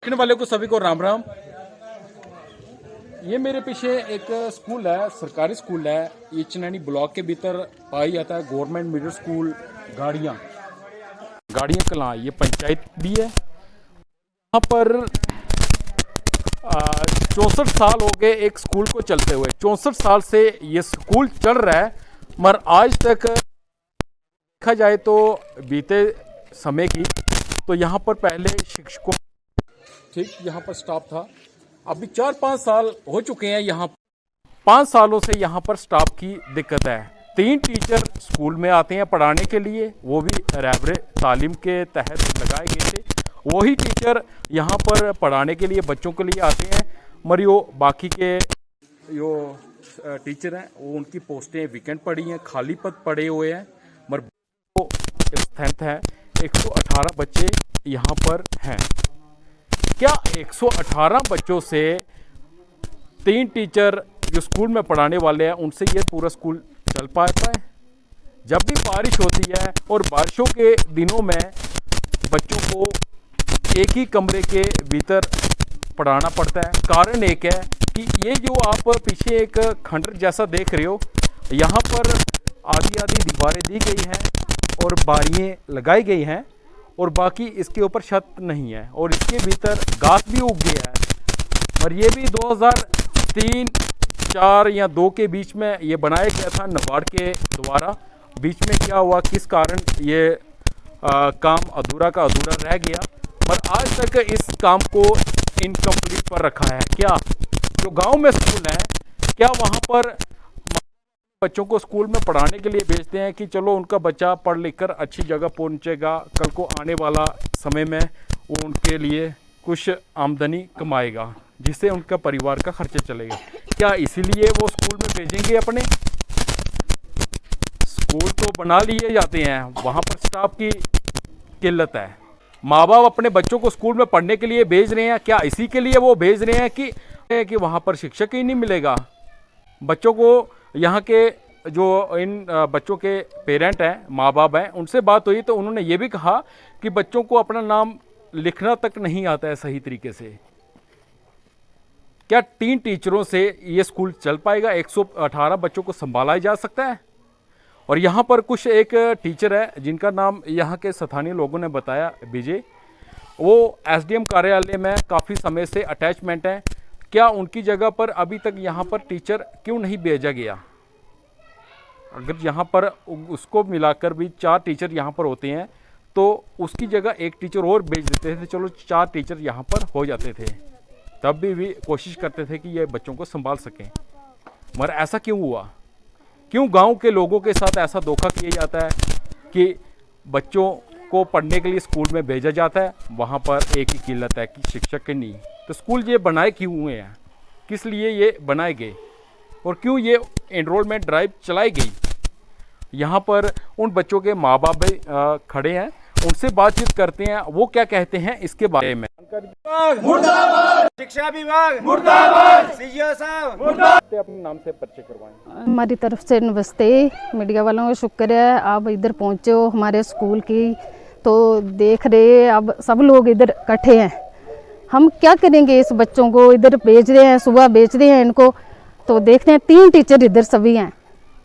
देखने वाले को सभी को राम राम। ये मेरे पीछे एक स्कूल है, सरकारी स्कूल है। ये चनैनी ब्लॉक के भीतर पाई जाता है, गवर्नमेंट मिडिल स्कूल गाड़ियाँ कलां। ये पंचायत भी है। यहाँ पर 64 साल हो गए एक स्कूल को चलते हुए। 64 साल से ये स्कूल चल रहा है, मगर आज तक देखा जाए तो बीते समय की तो यहाँ पर पहले शिक्षकों ठीक यहाँ पर स्टाफ था। अभी 4-5 साल हो चुके हैं। यहाँ 5 सालों से यहाँ पर स्टाफ की दिक्कत है। 3 टीचर स्कूल में आते हैं पढ़ाने के लिए, वो भी रहबरे तालीम के तहत लगाए गए थे। वही टीचर यहाँ पर पढ़ाने के लिए बच्चों के लिए आते हैं, मगर यो बाकी के जो टीचर हैं वो उनकी पोस्टें वीकेंड पड़ी हैं, खाली पद पड़े हुए हैं। मगर स्ट्रेंथ है 118 बच्चे यहाँ पर हैं। क्या 118 बच्चों से 3 टीचर जो स्कूल में पढ़ाने वाले हैं उनसे ये पूरा स्कूल चल पाता है? जब भी बारिश होती है और बारिशों के दिनों में बच्चों को एक ही कमरे के भीतर पढ़ाना पड़ता है। कारण एक है कि ये जो आप पीछे एक खंडर जैसा देख रहे हो, यहाँ पर आधी दीवारें दी गई हैं और बारियां लगाई गई हैं, और बाकी इसके ऊपर छत नहीं है, और इसके भीतर घास भी उग गया है। और ये भी 2003, 4 या 2 के बीच में ये बनाया गया था नाबार्ड के द्वारा। बीच में क्या हुआ, किस कारण ये काम अधूरा का अधूरा रह गया, पर आज तक इस काम को इनकम्प्लीट पर रखा है। क्या जो गांव में स्कूल है, क्या वहां पर बच्चों को स्कूल में पढ़ाने के लिए भेजते हैं कि चलो उनका बच्चा पढ़ लिख कर अच्छी जगह पहुंचेगा, कल को आने वाला समय में वो उनके लिए कुछ आमदनी कमाएगा जिससे उनका परिवार का खर्चा चलेगा? क्या इसीलिए वो स्कूल में भेजेंगे? अपने स्कूल तो बना लिए जाते हैं, वहाँ पर स्टाफ की किल्लत है। माँ बाप अपने बच्चों को स्कूल में पढ़ने के लिए भेज रहे हैं, क्या इसी के लिए वो भेज रहे हैं कि वहाँ पर शिक्षक ही नहीं मिलेगा? बच्चों को यहाँ के जो इन बच्चों के पेरेंट हैं, माँ बाप हैं, उनसे बात हुई तो उन्होंने ये भी कहा कि बच्चों को अपना नाम लिखना तक नहीं आता है सही तरीके से। क्या 3 टीचरों से ये स्कूल चल पाएगा? 118 बच्चों को संभाला जा सकता है? और यहाँ पर कुछ एक टीचर है जिनका नाम यहाँ के स्थानीय लोगों ने बताया, विजय, वो एसडीएम कार्यालय में काफ़ी समय से अटैचमेंट है। क्या उनकी जगह पर अभी तक यहाँ पर टीचर क्यों नहीं भेजा गया? अगर यहाँ पर उसको मिलाकर भी 4 टीचर यहाँ पर होते हैं तो उसकी जगह 1 टीचर और भेज देते थे, चलो 4 टीचर यहाँ पर हो जाते थे। तब भी कोशिश करते थे कि ये बच्चों को संभाल सकें। मगर ऐसा क्यों हुआ? क्यों गांव के लोगों के साथ ऐसा धोखा किया जाता है कि बच्चों को पढ़ने के लिए स्कूल में भेजा जाता है, वहाँ पर एक ही किल्लत है कि शिक्षक की नहीं। तो स्कूल ये बनाए क्यों हुए हैं, किस लिए ये बनाए गए, और क्यों ये एनरोलमेंट ड्राइव चलाई गई? यहाँ पर उन बच्चों के माँ बाप भी खड़े हैं, उनसे बातचीत करते हैं, वो क्या कहते हैं इसके बारे में। मुर्दाबाद, शिक्षा विभाग मुर्दाबाद, सीईओ साहब मुर्दाबाद। अपने नाम से परिचय करवाएं। हमारी तरफ से नमस्ते। मीडिया वालों का शुक्र है आप इधर पहुँचे हो हमारे स्कूल की, तो देख रहे अब सब लोग इधर इकट्ठे हैं। हम क्या करेंगे, इस बच्चों को इधर भेज रहे हैं, सुबह भेज रहे हैं इनको, तो देख रहे हैं 3 टीचर इधर सभी हैं,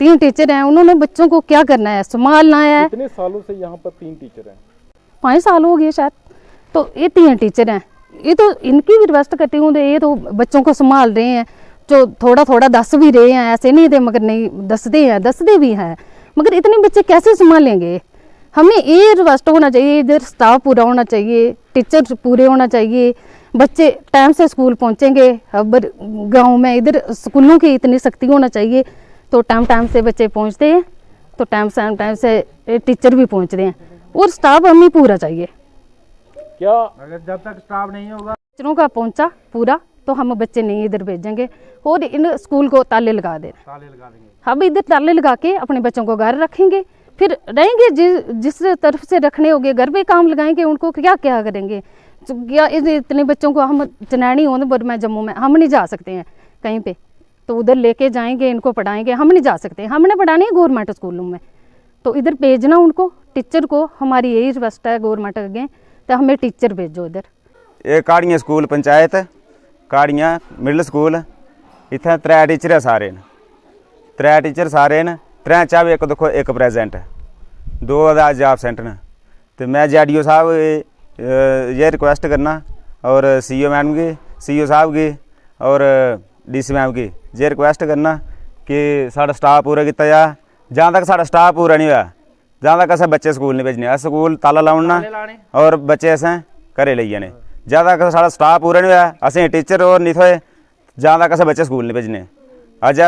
3 टीचर हैं। उन्होंने बच्चों को क्या करना है, संभालना है। कितने सालों से यहाँ पर 3 टीचर हैं? 5 साल हो गए शायद। तो ये 3 टीचर हैं, ये तो इनकी भी रिक्वेस्ट करती हूँ, ये तो बच्चों को संभाल रहे हैं, जो थोड़ा थोड़ा दस भी रहे हैं, ऐसे नहीं थे मगर नहीं दसते भी हैं, मगर इतने बच्चे कैसे संभालेंगे? हमें ये रिक्वेस्ट होना चाहिए, इधर स्टाफ पूरा होना चाहिए, टीचर पूरे होना चाहिए, बच्चे टाइम से स्कूल पहुंचेंगे। अब गांव में इधर स्कूलों की इतनी सख्ती होना चाहिए, तो टाइम से बच्चे पहुंचते हैं, तो टाइम से टीचर भी पहुंच रहे हैं, और स्टाफ हमें पूरा चाहिए। क्या अगर जब तक स्टाफ नहीं होगा टीचरों का पहुंचा पूरा तो हम बच्चे नहीं इधर भेजेंगे, और इन स्कूल को ताले लगा देंगे। हम इधर ताले लगा के अपने बच्चों को घर रखेंगे, फिर रहेंगे जिस तरफ से रखने होंगे घर पे काम लगाएंगे। उनको क्या क्या करेंगे? क्या इतने बच्चों को हम चनैनी उधमपुर में जम्मू में हम नहीं जा सकते हैं कहीं पे, तो उधर लेके जाएंगे, इनको पढ़ाएंगे? हम नहीं जा सकते, हमने पढ़ानी है गवर्नमेंट स्कूलों में, तो इधर भेजना उनको टीचर को। हमारी यही रिक्वेस्ट है गवर्नमेंट अगे, तो हमें टीचर भेजो इधर। ये काड़ियाँ स्कूल पंचायत काड़ियाँ मिडल स्कूल इत्थै 3 टीचर है सारे न 3 टीचर सारे न 3 चा भी एक देखो एक प्रेजेंट है 2 अज एबसेंट न तो मैं JDO साहब ये रिक्वेस्ट करना और CO मैडम की CO साहब की और DC मैम की ये रिक्वेस्ट करना कि साढ़ा स्टाफ पूरा किया जा जहाँ तक साढ़ा स्टाफ पूरा नहीं होया जहाँ तक असें बच्चे स्कूल नहीं भेजने स्कूल ताला लाउना और बच्चे असें घरे लेई जाने जहाँ तक साढ़ा स्टाफ पूरा नहीं होया असें टीचर और नहीं थोए जहाँ तक असें बच्चे स्कूल नहीं भेजने अज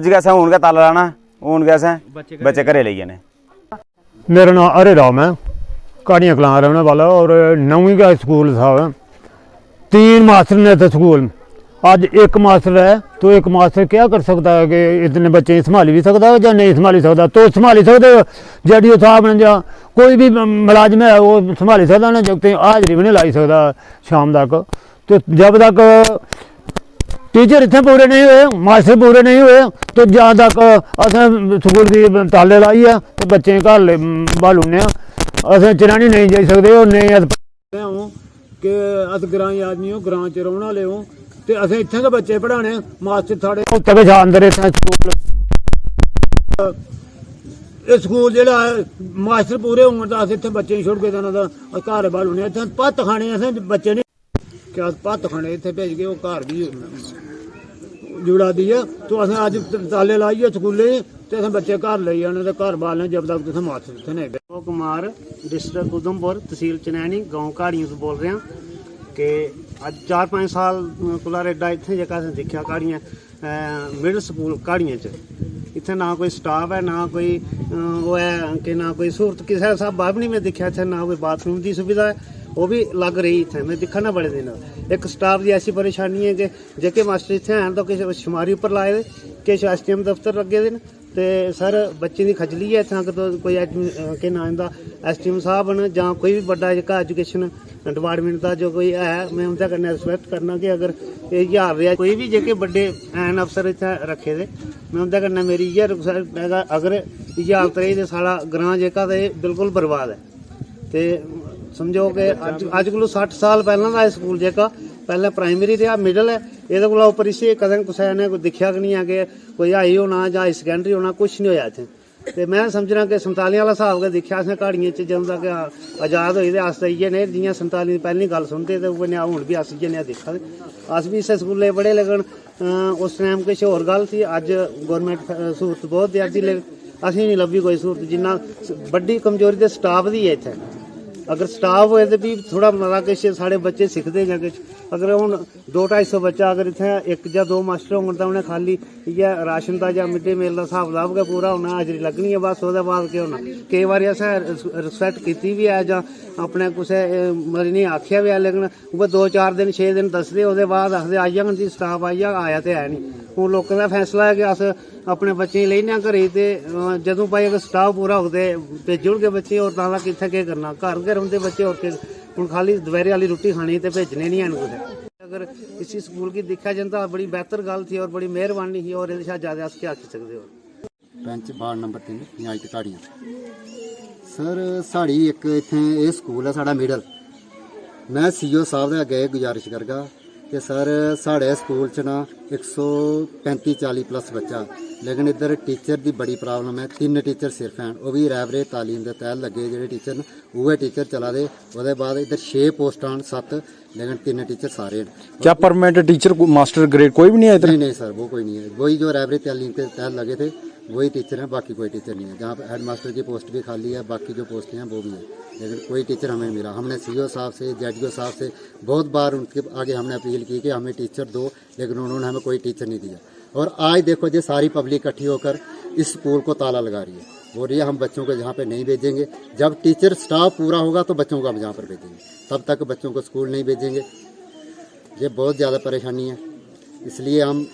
गै असें हून गै ताला लाना हून गै असें बच्चे घरे लेई जाने। मेरा नाम हरे राम है, काड़ियाँ कलां रहने वाला और 9वीं का स्कूल था। 3 मास्टर ने थे स्कूल में, आज एक मास्टर है तो एक मास्टर क्या कर सकता है कि इतने बच्चे संभाली भी सकता है या नहीं संभाली सकता, तो संभाली सकते JDO साहब ने या कोई भी मुलाजम है वो संभाली सकता ना, जब हाजरी भी नहीं लाई सकता शाम तक। तो जब तक टीचर इतने पूरे नहीं हुए मास्टर पूरे नहीं हुए तो जहाँ तक असें स्कूल की ताले लाइए तो बच्चे घर बालूने असें चरानी नहीं जाई सकते और नहीं हूँ कि अस ग्रांई आदमी हो ग्रां च रौहने वाले हो तो असें इत्थें गै बच्चे पढ़ाने मास्टर साढ़े उत्थे गै अंदर इत्थें स्कूल जेह्ड़ा मास्टर पूरे होङन तो अस इत्थें बच्चे छुड़के देना घर बालूने इत्थें भत्त खाने असें बच्चे नहीं क्या भत्त खाने इत्थे भेज के घर भी जुड़ा दी है तो असें अज ताले लाइए स्कूले तो असें बच्चे घर ले जाने तो घर बालने जब तक तुसें मास्टर इत्थे नहीं। कुमार डिस्ट्रिक्ट उधमपुर तहसील चनैनी गांव काड़ियां तो बोल रहे हैं कि अज 4-5 साल कोला रेडा इत्थे जेह्का असें दिक्खेआ काड़ियां मिडल स्कूल काड़ियां च इत्थे ना कोई स्टाफ है ना कोई वो है कि ना कोई सहूलत किसी स्हाबा भी नहीं मैं दिक्खेआ इत्थे ना कोई बाथरूम की सुविधा है वो भी लग रही इत्थे मैं दिक्खा ना बड़े दिन एक स्टाफ की ऐसी परेशानी है कि जेके मास्टर इत्थे हैन तो किश शुमारी उप्पर लाए दे किश STM दफ्तर लगे दे न ते सर बच्चे की खजली है इत्थें अगर तो कोई के नाम इंदा STM साहब न जां कोई भी बड्डा जेह्का एजुकेशन डिपार्टमेंट का जो कोई है मैं उंदे कन्नै रिस्पेक्ट करना कि अगर एह् ज्हार रेहा कोई भी जेह्के बड्डे हैन अफसर इत्थें रखे दे मैं उंदे कन्नै मेरी इ'यै रिक्वेस्ट है अगर इ'यै हालत रेही ते साढ़ा ग्रां जेह्का ते बिल्कुल बर्बाद है ते समझो कि अज कोला 60 साल पहला दा स्कूल जेह्का पहले प्राइमरी रेहा मिडल है एह्दे कोला उप्पर इसी कदें कुसै ने कोई दिक्खेआ गै नहीं है कि कोई हाई होना जां हाई सकैंडरी होना कुछ नहीं होया इत्थें ते मैं समझना कि 47 आह्ला स्हाब गै दिक्खेआ असें काड़ियें च जदूं तक आजाद होई ते अस ते इ'यै नेह् जियां 47 दी पैह्ली गल्ल सुनदे ते उ'ऐ नेहा हून भी अस इ'यै नेहा दिक्खा दे अस भी इस्सै स्कूलै पढ़े लेकिन उस टाइम किश होर गल्ल थी अज्ज गौरमेंट स्हूलत बहुत देआ दी लेकिन असेंगी नहीं लब्भी कोई स्हूलत जिन्ना बड्डी कमजोरी ते स्टाफ दी है इत्थें अगर स्टाफ होए तो भी थोड़ा मता किश साढ़े बच्चे सिखते जां किश अगर हूँ 200-250 बच्चा अगर इत्थें 1 जां 2 मास्टर होङन तां उ'नें खाली इ'यै राशन दा जां मिड डे मील दा स्हाब कताब गै पूरा होना हाजरी लग्गनी है बस ओह्दे बाद केह् होना केईं बारी असें रिस्पेक्ट कीती बी है जां अपने कुसै मरी ने आखेआ बी है लेकिन उ'ऐ 2-4 दिन 6 दिन दसदे ओह्दे बाद आखदे आई जाङन जी स्टाफ आई जाग आया ते है नहीं हून लोकें दा फैसला है कि अस अपने बच्चें गी लेई जां घरै ते जदूं भाई अगर स्टाफ पूरा होग ते भेजी ओड़गे बच्चे होर तां तक इत्थें केह् करना घर गै रौंह्दे बच्चे होर केह् हूँ खाली दपैह्री आह्ली रुट्टी खानी ते भेजने नहीं हैन कुसै अगर इसी स्कूल की दिक्खा जंदा बड़ी बेहतर गल थी और बड़ी मेहरबानी ही और एह्दे शा ज्यादा अस क्या आखी सकदे हो। पैंच वार्ड नंबर 3 न्याय ते काड़ियां सर साड़ी एक इत्थें एह् स्कूल है साढ़ा मिडल मैं CO साहब दे अग्गे गुजारिश करगा कि सर साढ़े स्कूल च ना 135-40 प्लस बच्चा लेकिन इधर टीचर की बड़ी प्रॉब्लम है 3 टीचर सिर्फ हैं वो भी रैबरे तालीम के तहत लगे जेह्ड़े टीचर न उ'ऐ टीचर चला दे ओह्दे बाद इधर 6 पोस्टां 7 लेकिन 3 टीचर सारे हैं। क्या परमानेंट टीचर मास्टर ग्रेड कोई भी नहीं है इधर? नहीं सर वो कोई नहीं है वही जो रैबरे तालीम के तहत लगे थे वही टीचर हैं बाकी कोई टीचर नहीं है जहाँ पर हेड मास्टर की पोस्ट भी खाली है बाकी जो पोस्टें हैं वो भी है लेकिन कोई टीचर हमें मिला हमने CO साहब से JDO साहब से बहुत बार उनके आगे हमने अपील की कि हमें टीचर दो लेकिन उन्होंने हमें कोई टीचर नहीं दिया और आज देखो जो सारी पब्लिक इकट्ठी होकर इस स्कूल को ताला लगा रही है बोल रही है हम बच्चों को जहाँ पे नहीं भेजेंगे जब टीचर स्टाफ पूरा होगा तो बच्चों को हम जहाँ पर भेजेंगे तब तक बच्चों को स्कूल नहीं भेजेंगे ये बहुत ज़्यादा परेशानी है इसलिए हम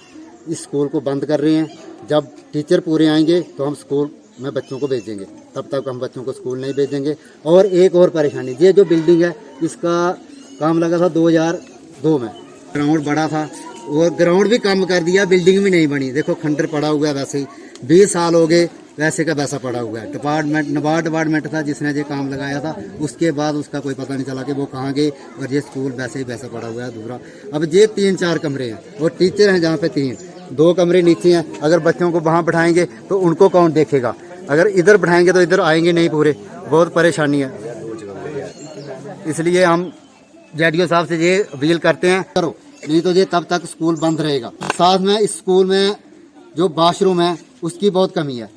इस स्कूल को बंद कर रहे हैं जब टीचर पूरे आएंगे तो हम स्कूल में बच्चों को भेजेंगे तब तक हम बच्चों को स्कूल नहीं भेजेंगे। और एक और परेशानी ये जो बिल्डिंग है इसका काम लगा था 2002 में ग्राउंड बड़ा था और ग्राउंड भी काम कर दिया बिल्डिंग भी नहीं बनी देखो खंडर पड़ा हुआ है वैसे ही 20 साल हो गए वैसे का वैसा पड़ा हुआ है। डिपार्टमेंट नबार्ड डिपार्टमेंट था जिसने ये काम लगाया था, उसके बाद उसका कोई पता नहीं चला कि वो कहाँ गए, और ये स्कूल वैसे ही वैसा पड़ा हुआ है अधूरा। अब ये 3-4 कमरे हैं और टीचर हैं जहाँ पे 2 कमरे नीचे हैं। अगर बच्चों को वहाँ बैठाएंगे तो उनको कौन देखेगा, अगर इधर बैठाएंगे तो इधर आएंगे नहीं पूरे, बहुत परेशानी है। इसलिए हम जेडीओ साहब से ये अपील करते हैं, करो नहीं तो ये तब तक स्कूल बंद रहेगा। साथ में इस स्कूल में जो बाथरूम है उसकी बहुत कमी है।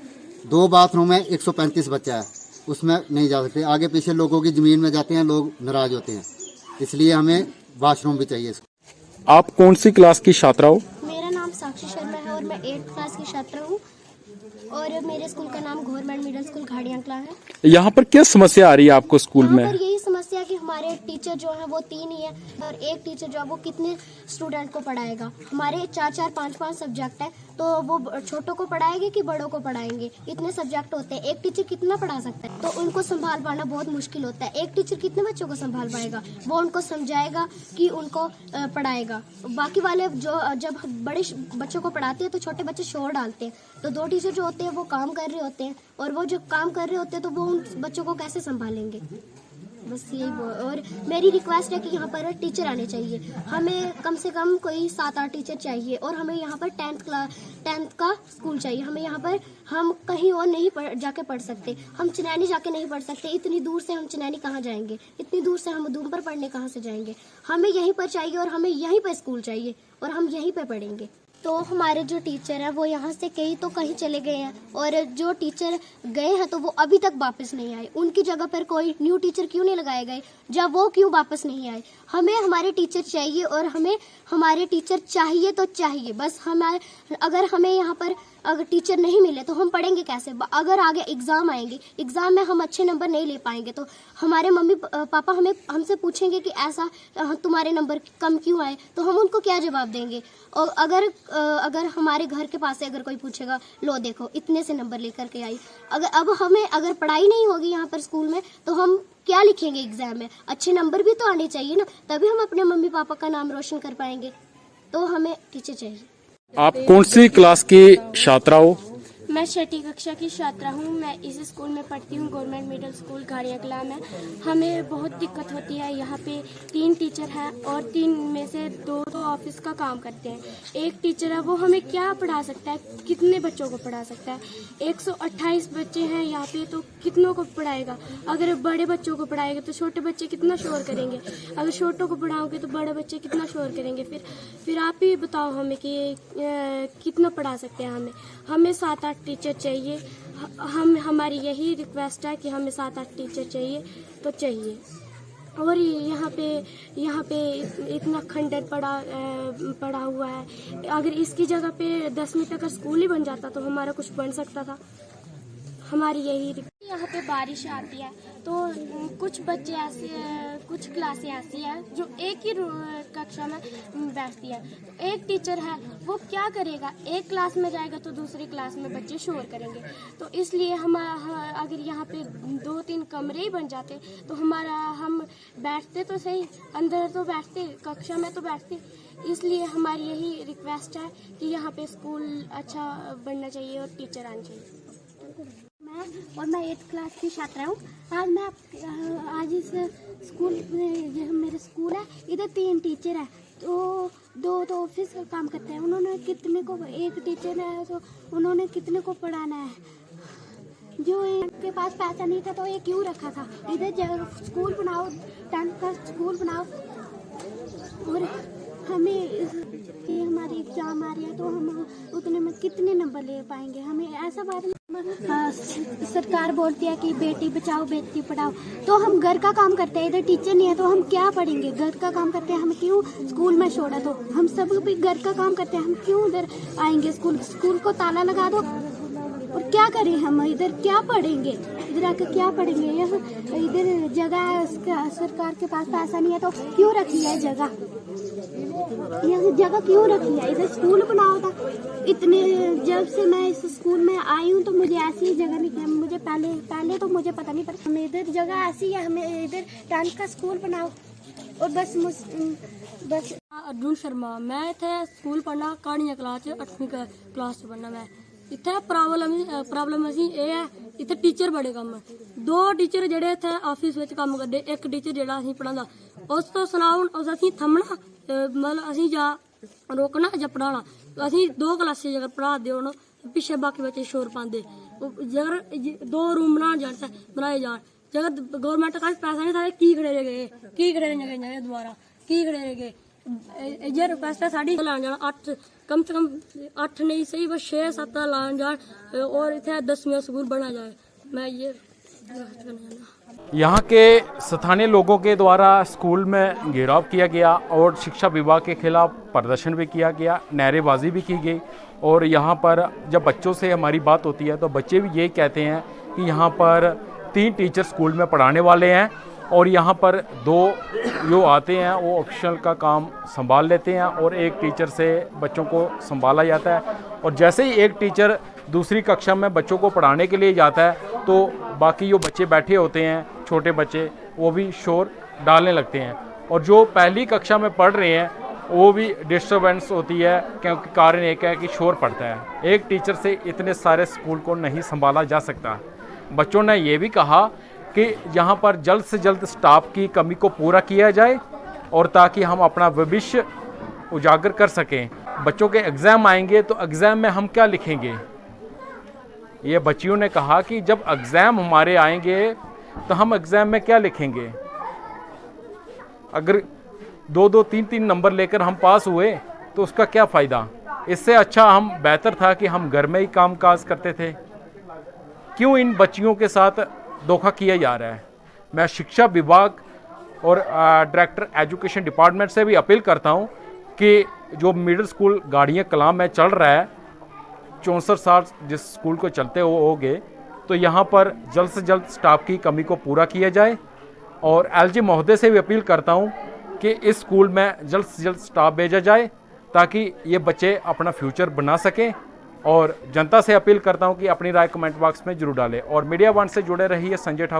2 बाथरूम है, 135 बच्चा है, उसमें नहीं जा सकते। आगे पीछे लोगों की ज़मीन में जाते हैं, लोग नाराज होते हैं, इसलिए हमें बाथरूम भी चाहिए। आप कौन सी क्लास की छात्रा हो? मेरा नाम साक्षी शर्मा है और मैं 8th क्लास की छात्रा हूँ और मेरे स्कूल का नाम गवर्नमेंट मिडिल स्कूल घाड़ियाँ कलां है। यहाँ पर क्या समस्या आ रही है आपको स्कूल में? यहाँ पर यही समस्या कि हमारे टीचर जो है वो 3 ही है और एक टीचर जो है वो कितने स्टूडेंट को पढ़ाएगा। हमारे 4-4, 5-5 सब्जेक्ट है, तो वो छोटों को पढ़ाएंगे कि बड़ों को पढ़ाएंगे, इतने सब्जेक्ट होते हैं, एक टीचर कितना पढ़ा सकता है, तो उनको संभाल पाना बहुत मुश्किल होता है। एक टीचर कितने बच्चों को संभाल पाएगा, वो उनको समझाएगा कि उनको पढ़ाएगा। बाकी वाले जो जब बड़े बच्चों को पढ़ाते हैं तो छोटे बच्चे शोर डालते हैं, तो 2 टीचर जो होते हैं वो काम कर रहे होते हैं, और वो जब काम कर रहे होते हैं तो वो उन बच्चों को कैसे संभालेंगे। बस यही और मेरी रिक्वेस्ट है कि यहाँ पर टीचर आने चाहिए। हमें कम से कम कोई 7-8 टीचर चाहिए और हमें यहाँ पर 10th का स्कूल चाहिए। हमें यहाँ पर हम कहीं और नहीं जाके पढ़ सकते, हम चनैनी जाके नहीं पढ़ सकते। इतनी दूर से हम चनैनी कहाँ जाएंगे, इतनी दूर से हम उधमपुर पढ़ने कहाँ से जाएंगे। हमें यहीं पर चाहिए और हमें यहीं पर स्कूल चाहिए और हम यहीं पर पढ़ेंगे। तो हमारे जो टीचर हैं वो यहाँ से कहीं चले गए हैं, और जो टीचर गए हैं तो वो अभी तक वापस नहीं आए। उनकी जगह पर कोई न्यू टीचर क्यों नहीं लगाए गए, जब वो क्यों वापस नहीं आए। हमें हमारे टीचर चाहिए और हमें हमारे टीचर चाहिए तो चाहिए। बस अगर हमें यहाँ पर अगर टीचर नहीं मिले तो हम पढ़ेंगे कैसे। अगर आगे एग्ज़ाम आएंगे, एग्ज़ाम में हम अच्छे नंबर नहीं ले पाएंगे तो हमारे मम्मी पापा हमसे पूछेंगे कि ऐसा तुम्हारे नंबर कम क्यों आए, तो हम उनको क्या जवाब देंगे। और अगर हमारे घर के पास से अगर कोई पूछेगा, लो देखो इतने से नंबर लेकर के आई, अगर पढ़ाई नहीं होगी यहाँ पर स्कूल में तो हम क्या लिखेंगे एग्ज़ाम में। अच्छे नंबर भी तो आने चाहिए ना, तभी हम अपने मम्मी पापा का नाम रोशन कर पाएंगे। तो हमें टीचर चाहिए। आप कौन सी क्लास की छात्रा हो? मैं 6ठी कक्षा की छात्रा हूँ। मैं इस स्कूल में पढ़ती हूँ, गवर्नमेंट मिडिल स्कूल घाड़ियाँ कलां में। हमें बहुत दिक्कत होती है। यहाँ पे 3 टीचर हैं और 3 में से 2 तो ऑफिस का काम करते हैं। एक टीचर है, वो हमें क्या पढ़ा सकता है, कितने बच्चों को पढ़ा सकता है। 128 बच्चे हैं यहाँ पे, तो कितनों को पढ़ाएगा। अगर बड़े बच्चों को पढ़ाएगा तो छोटे बच्चे कितना शोर करेंगे, अगर छोटों को पढ़ाओगे तो बड़े बच्चे कितना शोर करेंगे। फिर आप ही बताओ हमें कि कितना पढ़ा सकते हैं। हमें 7-8 टीचर चाहिए। हमारी यही रिक्वेस्ट है कि हमें 7-8 टीचर चाहिए तो चाहिए। और यहाँ पे इतना खंडर पड़ा हुआ है। अगर इसकी जगह पे 10वीं तक का स्कूल ही बन जाता तो हमारा कुछ बन सकता था। हमारी यही यहाँ पे बारिश आती है तो कुछ बच्चे ऐसे, कुछ क्लासें ऐसी हैं जो एक ही कक्षा में बैठती है। एक टीचर है, वो क्या करेगा, एक क्लास में जाएगा तो दूसरी क्लास में बच्चे शोर करेंगे। तो इसलिए हम अगर यहाँ पे 2-3 कमरे ही बन जाते तो हम बैठते तो सही, अंदर तो बैठते, कक्षा में तो बैठते। इसलिए हमारी यही रिक्वेस्ट है कि यहाँ पे स्कूल अच्छा बनना चाहिए और टीचर आने चाहिए। मैं 8th क्लास की छात्रा हूँ। आज इस स्कूल में, मेरे स्कूल है, इधर 3 टीचर है, तो 2 तो ऑफिस का काम करते हैं। उन्होंने कितने को, एक टीचर है तो उन्होंने कितने को पढ़ाना है। जो इनके पास पैसा नहीं था तो ये क्यों रखा था। इधर स्कूल बनाओ, 10th का स्कूल बनाओ। और हमें हमारी एग्जाम आ रही है तो हम उतने में कितने नंबर ले पाएंगे। हमें ऐसा बात सरकार बोलती है कि बेटी बचाओ बेटी पढ़ाओ, तो हम घर का काम करते हैं, इधर टीचर नहीं है तो हम क्या पढ़ेंगे। घर का काम करते हैं, हम क्यों स्कूल में छोड़ा। तो हम सब भी घर का काम करते हैं, हम क्यों उधर आएंगे। स्कूल को ताला लगा दो और क्या करें हम, इधर क्या पढ़ेंगे, इधर आकर क्या पढ़ेंगे। इधर जगह सरकार के पास पैसा नहीं है तो क्यों रखी है जगह, यह जगह क्यों रखी है। इधर स्कूल बनाओ था। इतने जब से मैं इस स्कूल में आई हूँ तो मुझे ऐसी जगह नहीं है। मुझे पहले तो मुझे पता नहीं, पर हमें इधर जगह ऐसी है, हमें इधर 10th का स्कूल बनाओ। और बस अर्जुन शर्मा, मैं थे स्कूल पढ़ना घाड़ियाँ कलां च 8वीं क्लास च पढ़ना मैं। इत्थे प्रॉब्लम असी ये है, इत्थे टीचर बड़े कम है। 2 टीचर जेडे इत्थे ऑफिस विच काम करदे, एक टीचर जेड़ा असी पढ़ांदा, उस तो सनाओ असी थमना मतलब असी जा रोकना जां पढ़ाना। असी 2 क्लासें अगर पढ़ा दे होन पिछे बाकी बच्चे शोर पांदे, जेकर 2 रूम बनाए जान, जेकर गौरमेंट का पैसा नहीं था की खड़े रह गए दोबारा की खड़े रह गए। ये रिक्वेस्ट है साड़ी लान जाना 8 कम से कम 8 नहीं सही बस 6-7 लान जान और इतने 10वीं स्कूल बना जाए। मैं ये यहाँ के स्थानीय लोगों के द्वारा स्कूल में घेराव किया गया और शिक्षा विभाग के खिलाफ प्रदर्शन भी किया गया, नारेबाजी भी की गई। और यहाँ पर जब बच्चों से हमारी बात होती है तो बच्चे भी यही कहते हैं कि यहाँ पर 3 टीचर स्कूल में पढ़ाने वाले हैं और यहाँ पर 2 जो आते हैं वो ऑफिशियल का काम संभाल लेते हैं और एक टीचर से बच्चों को संभाला जाता है। और जैसे ही एक टीचर दूसरी कक्षा में बच्चों को पढ़ाने के लिए जाता है तो बाकी जो बच्चे बैठे होते हैं, छोटे बच्चे, वो भी शोर डालने लगते हैं और जो पहली कक्षा में पढ़ रहे हैं वो भी डिस्टर्बेंस होती है, क्योंकि कारण एक है कि शोर पड़ता है। एक टीचर से इतने सारे स्कूल को नहीं संभाला जा सकता। बच्चों ने ये भी कहा कि यहाँ पर जल्द से जल्द स्टाफ की कमी को पूरा किया जाए और ताकि हम अपना भविष्य उजागर कर सकें। बच्चों के एग्ज़ाम आएंगे तो एग्ज़ाम में हम क्या लिखेंगे? ये बच्चियों ने कहा कि जब एग्ज़ाम हमारे आएंगे तो हम एग्ज़ाम में क्या लिखेंगे? अगर 2-2, 3-3 नंबर लेकर हम पास हुए तो उसका क्या फ़ायदा? इससे अच्छा हम बेहतर था कि हम घर में ही काम काज करते थे। क्यों इन बच्चियों के साथ धोखा किया जा रहा है? मैं शिक्षा विभाग और डायरेक्टर एजुकेशन डिपार्टमेंट से भी अपील करता हूं कि जो मिडिल स्कूल गाड़ियाँ कलां में चल रहा है, 64 साल जिस स्कूल को चलते हो गए, तो यहाँ पर जल्द से जल्द स्टाफ की कमी को पूरा किया जाए। और एलजी महोदय से भी अपील करता हूँ कि इस स्कूल में जल्द से जल्द स्टाफ भेजा जाए ताकि ये बच्चे अपना फ्यूचर बना सकें। और जनता से अपील करता हूं कि अपनी राय कमेंट बॉक्स में जरूर डालें। और मीडिया वन से जुड़े रहिए। संजय ठाकुर।